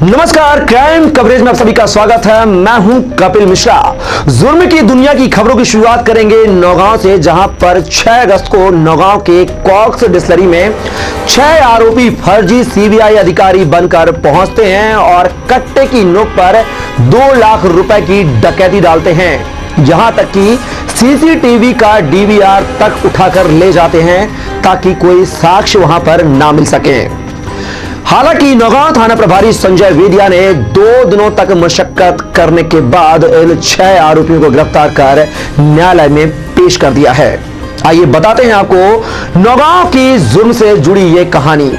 नमस्कार, crime coverage में आप सभी का स्वागत है। मैं हूं कपिल मिश्रा। जुर्म की दुनिया की खबरों की शुरुआत करेंगे नौगांव से, जहां पर 6 अगस्त को नौगांव के कॉक्स डिस्टिलरी में 6 आरोपी फर्जी सीबीआई अधिकारी बनकर पहुंचते हैं और कट्टे की नोक पर 2 लाख रुपए की डकैती डालते हैं। यहां तक कि सीसीटीवी का डीवीआर तक उठाकर ले जाते हैं ताकि कोई साक्ष्य वहां पर ना मिल सके। हालांकि नौगांव थाना प्रभारी संजय वेदिया ने 2 दिनों तक मशक्कत करने के बाद इन 6 आरोपियों को गिरफ्तार कर न्यायालय में पेश कर दिया है। आइए बताते हैं आपको नौगांव की जुर्म से जुड़ी ये कहानी।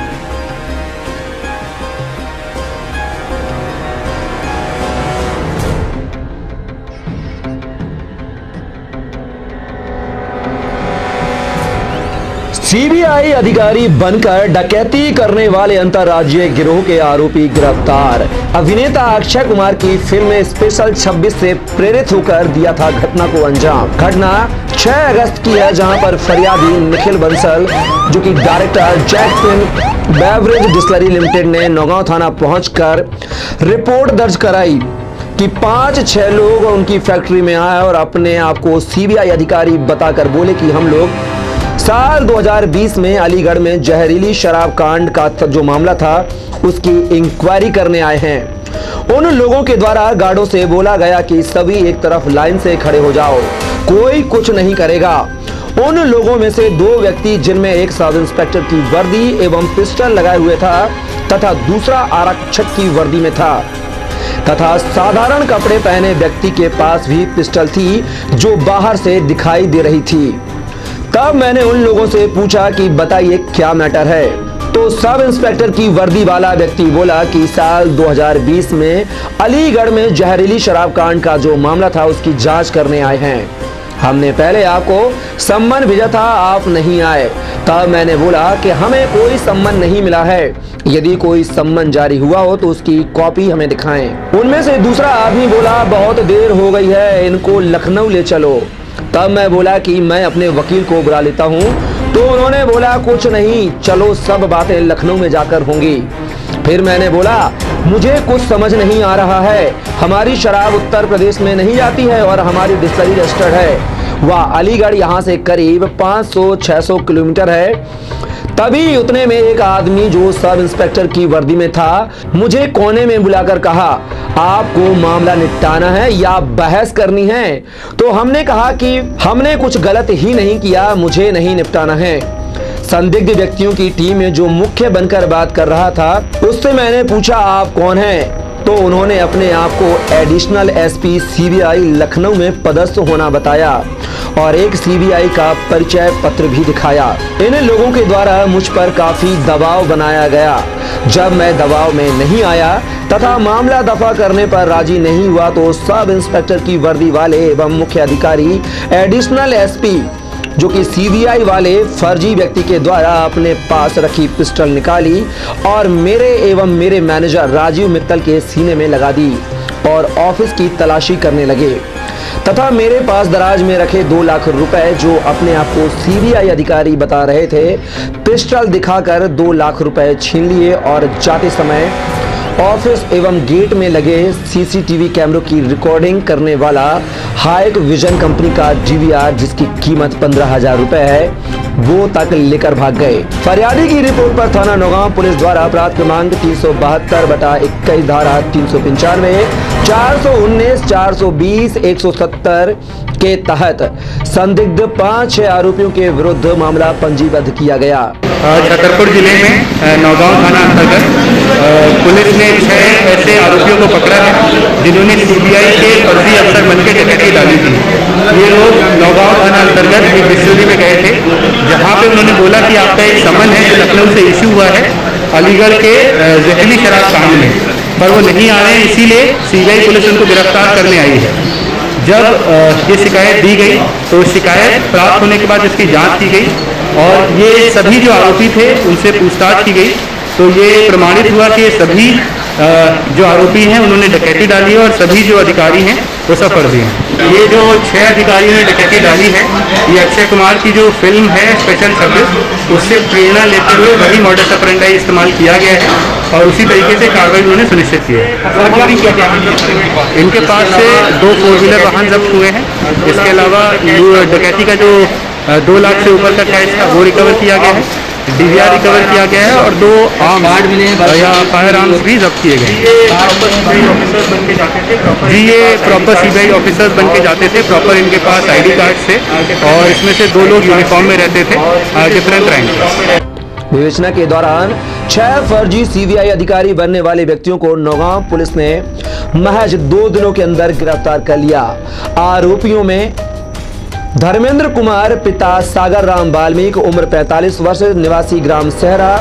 सीबीआई अधिकारी बनकर डकैती करने वाले अंतरराज्यीय गिरोह के आरोपी गिरफ्तार। अभिनेता अक्षय कुमार की फिल्म स्पेशल 26 से प्रेरित होकर दिया था घटना को अंजाम। घटना 6 अगस्त की है, जहां पर फरियादी निखिल बंसल, जो कि director Jackson beverage distillery limited, ने नौगांव थाना पहुंचकर रिपोर्ट दर्ज कराई कि 5-6 लोग उनकी फैक्ट्री में आए और अपने आप को सीबीआई अधिकारी बताकर बोले कि हम लोग साल 2020 में अलीगढ़ में जहरीली शराब कांड का जो मामला था उसकी इंक्वायरी करने आए हैं। उन लोगों के द्वारा गार्डों से बोला गया कि सभी एक तरफ लाइन से खड़े हो जाओ, कोई कुछ नहीं करेगा। उन लोगों में से 2 व्यक्ति, जिनमें एक सब इंस्पेक्टर की वर्दी एवं पिस्टल लगाए हुए था तथा दूसरा आरक्षक की वर्दी में था तथा साधारण कपड़े पहने व्यक्ति के पास भी पिस्टल थी जो बाहर से दिखाई दे रही थी। तब मैंने उन लोगों से पूछा कि बताइए क्या मैटर है। तो सब इंस्पेक्टर की वर्दी वाला व्यक्ति बोला कि साल 2020 में अलीगढ़ में जहरीली शराब कांड का जो मामला था उसकी जांच करने आए हैं। हमने पहले आपको सम्मन भेजा था, आप नहीं आए। तब मैंने बोला कि हमें कोई सम्मन नहीं मिला है, यदि कोई सम्मन जारी हुआ हो तो उसकी कॉपी हमें दिखाएं। उनमें से दूसरा आदमी बोला बहुत देर हो गई है, इनको लखनऊ ले चलो। तब मैं बोला कि मैं अपने वकील को बुला लेता हूं। तो उन्होंने बोला कुछ नहीं, चलो सब बातें लखनऊ में जाकर होंगी। फिर मैंने बोला मुझे कुछ समझ नहीं आ रहा है, हमारी शराब उत्तर प्रदेश में नहीं जाती है और हमारी डिस्टिलरी रजिस्टर्ड है। वह अलीगढ़ यहाँ से करीब 500-600 किलोमीटर है। तभी उतने में एक आदमी जो सब इंस्पेक्टर की वर्दी में था मुझे कोने में बुलाकर कहा, आपको मामला निपटाना है या बहस करनी है? तो हमने कहा कि हमने कुछ गलत ही नहीं किया, मुझे नहीं निपटाना है। संदिग्ध व्यक्तियों की टीम में जो मुख्य बनकर बात कर रहा था उससे मैंने पूछा आप कौन हैं? तो उन्होंने अपने आप को एडिशनल एसपी सीबीआई लखनऊ में पदस्थ होना बताया और एक सीबीआई का परिचय पत्र भी दिखाया। इन लोगों के द्वारा मुझ पर काफी दबाव बनाया गया। जब मैं दबाव में नहीं आया तथा मामला दफा करने पर राजी नहीं हुआ तो सब इंस्पेक्टर की वर्दी वाले एवं मुख्य अधिकारी एडिशनल एसपी, जो कि सीबीआई वाले फर्जी व्यक्ति के द्वारा अपने पास रखी पिस्टल निकाली और मेरे एवं मेरे मैनेजर राजीव मित्तल के सीने में लगा दी और ऑफिस की तलाशी करने लगे तथा मेरे पास दराज में रखे 2 लाख रुपए, जो अपने आप को सीबीआई अधिकारी बता रहे थे, पिस्टल दिखाकर 2 लाख रुपए छीन लिए और जाते समय ऑफिस एवं गेट में लगे सीसीटीवी कैमरों की रिकॉर्डिंग करने वाला हाइक विजन कंपनी का डीवीआर, जिसकी कीमत 15,000 रुपए है, वो तक लेकर भाग गए। फरियादी की रिपोर्ट पर थाना नौगांव पुलिस द्वारा अपराध क्रमांक 372/21 धारा 395, 419, 420, 170 के तहत संदिग्ध 5-6 आरोपियों के विरुद्ध मामला पंजीबद्ध किया गया। छतरपुर जिले में नौगांव थाना अंतर्गत पुलिस ने 6 ऐसे आरोपियों को पकड़ा है जिन्होंने सीबीआई के फर्जी अफसर बनकर डकैती डाली थी। ये लोग नौगांव थाना अंतर्गत एक डिस्टिलरी में गए थे, जहां पे उन्होंने बोला कि आपका एक समन है जो लखनऊ से इशू हुआ है अलीगढ़ के जहरीली शराब कांड में, पर वो नहीं आ रहे हैं, इसीलिए सीबीआई पुलिस उनको गिरफ्तार करने आई है। जब ये शिकायत दी गई तो शिकायत प्राप्त होने के बाद इसकी जांच की गई और ये सभी जो आरोपी थे उनसे पूछताछ की गई तो ये प्रमाणित हुआ कि सभी जो आरोपी हैं उन्होंने डकैती डाली है और सभी जो अधिकारी हैं वो सब फर्जी हैं। ये जो 6 अधिकारियों ने डकैती डाली है ये अक्षय कुमार की जो फिल्म है स्पेशल 26 उससे प्रेरणा लेते हुए वही मॉडस ऑपरेंडी इस्तेमाल किया गया है। और उसी तरीके से कार्रवाई उन्होंने सुनिश्चित की है। इनके पास से 2 4 व्हीलर वाहन जब्त हुए हैं। इसके अलावा डकैती का जो 2 लाख से ऊपर का कैश था वो रिकवर किया गया है, DVR रिकवर किया गया है और 2 आर्म्स या फायर आर्म्स भी जब्त किए गए हैं। जी, ये प्रॉपर CBI ऑफिसर्स बन के जाते थे, प्रॉपर इनके पास ID कार्ड थे और इसमें से 2 लोग यूनिफॉर्म में रहते थे डिफरेंट रैंक। विवेचना के दौरान 6 फर्जी CBI अधिकारी बनने वाले व्यक्तियों को नौगांव पुलिस ने महज 2 दिनों के अंदर गिरफ्तार कर लिया। आरोपियों में धर्मेंद्र कुमार पिता सागर राम वाल्मीकि उम्र 45 वर्ष निवासी ग्राम सहरा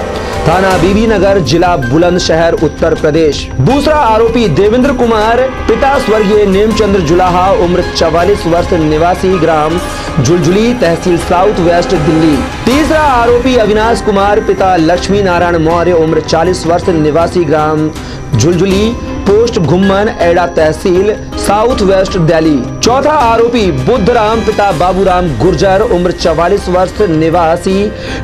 थाना बीबी नगर जिला बुलंदशहर उत्तर प्रदेश। दूसरा आरोपी देवेंद्र कुमार पिता स्वर्गीय नेमचंद्र जुलाहा उम्र 44 वर्ष निवासी ग्राम झुलझुली तहसील साउथ वेस्ट दिल्ली। तीसरा आरोपी अविनाश कुमार पिता लक्ष्मी नारायण मौर्य उम्र 40 वर्ष निवासी ग्राम झुलझुली पोस्ट घुम्मन एडा तहसील साउथ वेस्ट दिल्ली। चौथा आरोपी बुद्धराम पिता बाबूराम गुर्जर उम्र 44 वर्ष निवासी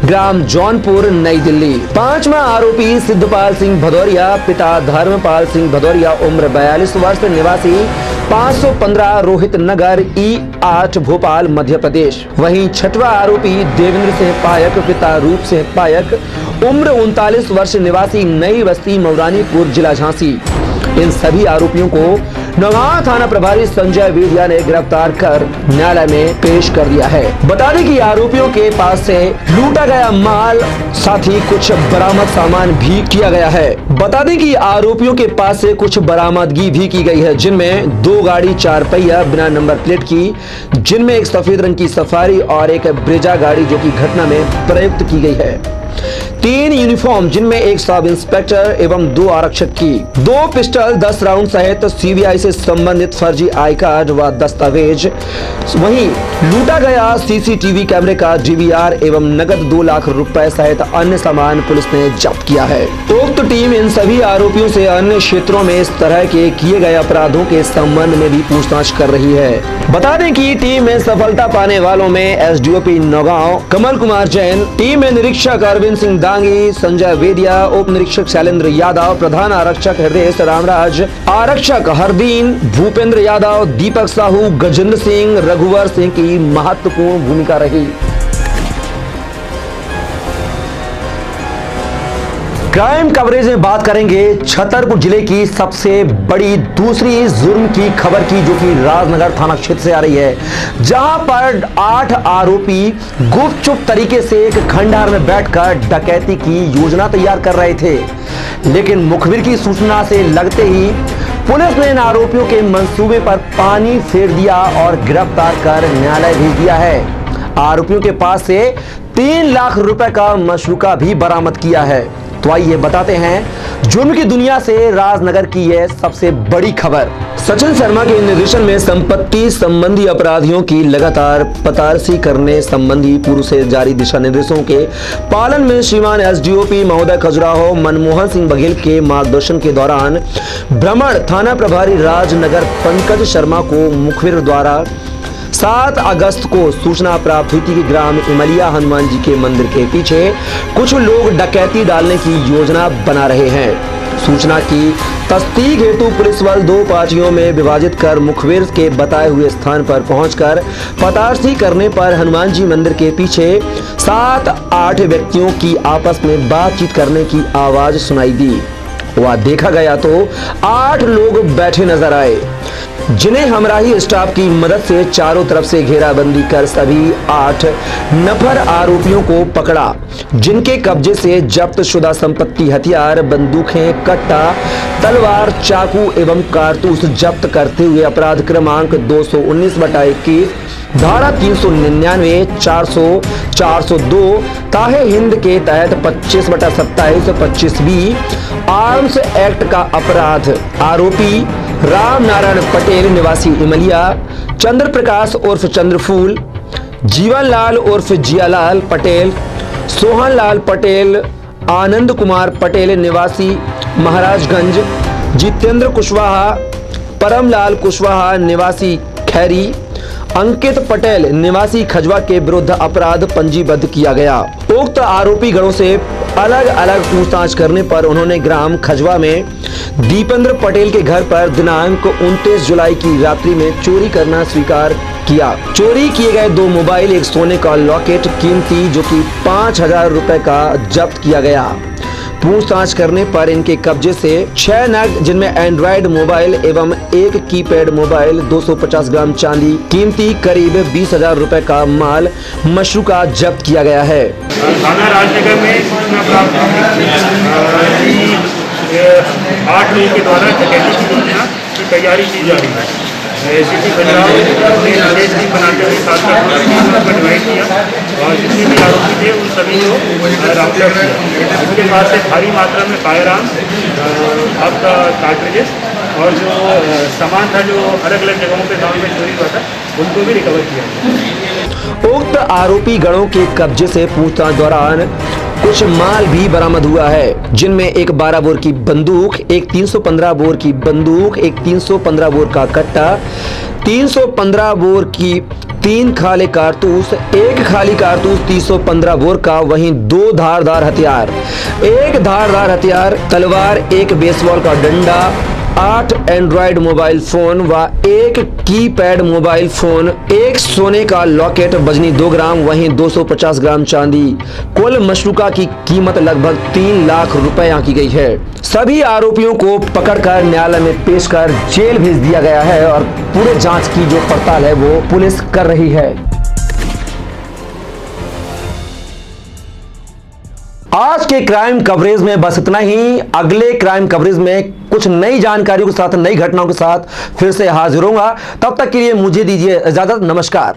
ग्राम जौनपुर नई दिल्ली। पांचवा आरोपी सिद्धपाल सिंह भदौरिया पिता धर्मपाल सिंह भदौरिया उम्र 42 वर्ष निवासी 515 रोहित नगर E8 भोपाल मध्य प्रदेश। वहीं छठवा आरोपी देवेंद्र सिंह पायक पिता रूप सिंह पायक उम्र 39 वर्ष निवासी नई बस्ती मौरानीपुर जिला झांसी। इन सभी आरोपियों को नौगांव थाना प्रभारी संजय वेदिया ने गिरफ्तार कर न्यायालय में पेश कर दिया है। बता दें कि आरोपियों के पास से लूटा गया माल साथ ही कुछ बरामद सामान भी किया गया है। बता दें कि आरोपियों के पास से कुछ बरामदगी भी की गई है, जिनमें 2 गाड़ी 4 पहिया बिना नंबर प्लेट की, जिनमें एक सफेद रंग की सफारी और एक ब्रेजा गाड़ी जो की घटना में प्रयुक्त की गई है। 3 यूनिफॉर्म जिनमें एक सब इंस्पेक्टर एवं 2 आरक्षक की, 2 पिस्टल 10 राउंड सहित CBI से संबंधित फर्जी आई कार्ड व दस्तावेज। वहीं लूटा गया CCTV कैमरे का DVR एवं नगद 2 लाख रुपए सहित अन्य सामान पुलिस ने जब्त किया है। उक्त टीम इन सभी आरोपियों से अन्य क्षेत्रों में इस तरह के किए गए अपराधों के संबंध में भी पूछताछ कर रही है। बता दें कि टीम में सफलता पाने वालों में SDOP नौगांव कमल कुमार जैन, टीम में निरीक्षक अरविंद सिंह दांगी, संजय वेदिया, उप निरीक्षक शैलेंद्र यादव, प्रधान आरक्षक हृदय रामराज, आरक्षक हरदीन, भूपेंद्र यादव, दीपक साहू, गजेंद्र सिंह, रघुवर सिंह की महत्वपूर्ण भूमिका रही। क्राइम कवरेज में बात करेंगे छतरपुर जिले की सबसे बड़ी दूसरी जुर्म की खबर की, जो कि राजनगर थाना क्षेत्र से आ रही है, जहां पर 8 आरोपी गुपचुप तरीके से एक खंडहर में बैठकर डकैती की योजना तैयार कर रहे थे। लेकिन मुखबिर की सूचना से लगते ही पुलिस ने इन आरोपियों के मंसूबे पर पानी फेर दिया और गिरफ्तार कर न्यायालय भेज दिया है। आरोपियों के पास से 3 लाख रुपए का मशरूका भी बरामद किया है। तो आइए बताते हैं जुर्म की दुनिया से राजनगर की यह सबसे बड़ी खबर। सचिन शर्मा के निर्देशन में संपत्ति संबंधी अपराधियों की लगातार पतारसी करने संबंधी पूर्व से जारी दिशा निर्देशों के पालन में श्रीमान SDOP महोदय खजुराहो मनमोहन सिंह बघेल के मार्गदर्शन के दौरान भ्रमण थाना प्रभारी राजनगर पंकज शर्मा को मुखबिर द्वारा 7 अगस्त को सूचना प्राप्त हुई थी कि ग्राम इमलिया हनुमान जी के मंदिर के पीछे कुछ लोग डकैती डालने की योजना बना रहे हैं। सूचना की तस्दीक हेतु पुलिस बल 2 पार्टियों में विभाजित कर मुखबिर के बताए हुए स्थान पर पहुंचकर पतारसी करने पर हनुमान जी मंदिर के पीछे 7-8 व्यक्तियों की आपस में बातचीत करने की आवाज सुनाई दी। वह देखा गया तो 8 लोग बैठे नजर आए, जिन्हें हमराही स्टाफ की मदद से चारों तरफ से घेराबंदी कर सभी 8 नफर आरोपियों को पकड़ा, जिनके कब्जे से जब्त शुदा संपत्ति, हथियार, बंदूकें, कट्टा, तलवार, चाकू एवं कारतूस जब्त करते हुए अपराध क्रमांक 219/21 धारा 399, 400, 402 ताहे हिंद के तहत 25/27, 25B आर्म्स एक्ट का अपराध आरोपी राम नारायण पटेल निवासी इमलिया, चंद्र प्रकाश उर्फ चंद्रफूल, जीवन लाल उर्फ जियालाल पटेल, सोहन लाल पटेल, आनंद कुमार पटेल निवासी महाराजगंज, जितेंद्र कुशवाहा, परमलाल कुशवाहा निवासी खैरी, अंकित पटेल निवासी खजवा के विरुद्ध अपराध पंजीबद्ध किया गया। उक्त आरोपी गणों से अलग अलग पूछताछ करने पर उन्होंने ग्राम खजवा में दीपेंद्र पटेल के घर पर दिनांक 29 जुलाई की रात्रि में चोरी करना स्वीकार किया। चोरी किए गए 2 मोबाइल, एक सोने का लॉकेट कीमती जो कि 5,000 रुपए का जब्त किया गया। पूछताछ करने पर इनके कब्जे से 6 नग जिनमें एंड्रॉयड मोबाइल एवं एक कीपैड मोबाइल, 250 ग्राम चांदी, कीमती करीब 20,000 रुपए का माल मशरूका जब्त किया गया है। थाना राजनगर में सूचना प्राप्त हुई कि 8 लोगों के द्वारा डकैती की योजना की तैयारी की जा रही है। सिटी खजुराहो ने विशेष टीम बनाते हुए 7 टीम को डिवाइड किया और जितने भी आरोपी थे उन सभी को राउंड अप किया। उसके पास से भारी मात्रा में फायर आर्म, आपका कार्ट्रिजेस और जो सामान था जो अलग अलग जगहों पे गाँव में चोरी हुआ था उनको भी रिकवर किया। उक्त आरोपी गणों के कब्जे से पूछताछ दौरान कुछ माल भी बरामद हुआ है, जिनमें एक 12 बोर की बंदूक, एक 315 बोर की बंदूक, एक 315 बोर का कट्टा, 315 बोर की 3 खाली कारतूस, एक खाली कारतूस 315 बोर का, वहीं 2 धारदार हथियार, एक धारदार हथियार तलवार, एक बेसबॉल का डंडा, 8 एंड्रॉयड मोबाइल फोन व एक कीपैड मोबाइल फोन, एक सोने का लॉकेट वजनी 2 ग्राम, वहीं 250 ग्राम चांदी। कुल मशरूका की कीमत लगभग 3 लाख रुपए आंकी गई है। सभी आरोपियों को पकड़कर न्यायालय में पेश कर जेल भेज दिया गया है और पूरे जांच की जो पड़ताल है वो पुलिस कर रही है। आज के क्राइम कवरेज में बस इतना ही। अगले क्राइम कवरेज में कुछ नई जानकारियों के साथ, नई घटनाओं के साथ फिर से हाजिर होऊंगा। तब तक के लिए मुझे दीजिए इजाजत। नमस्कार।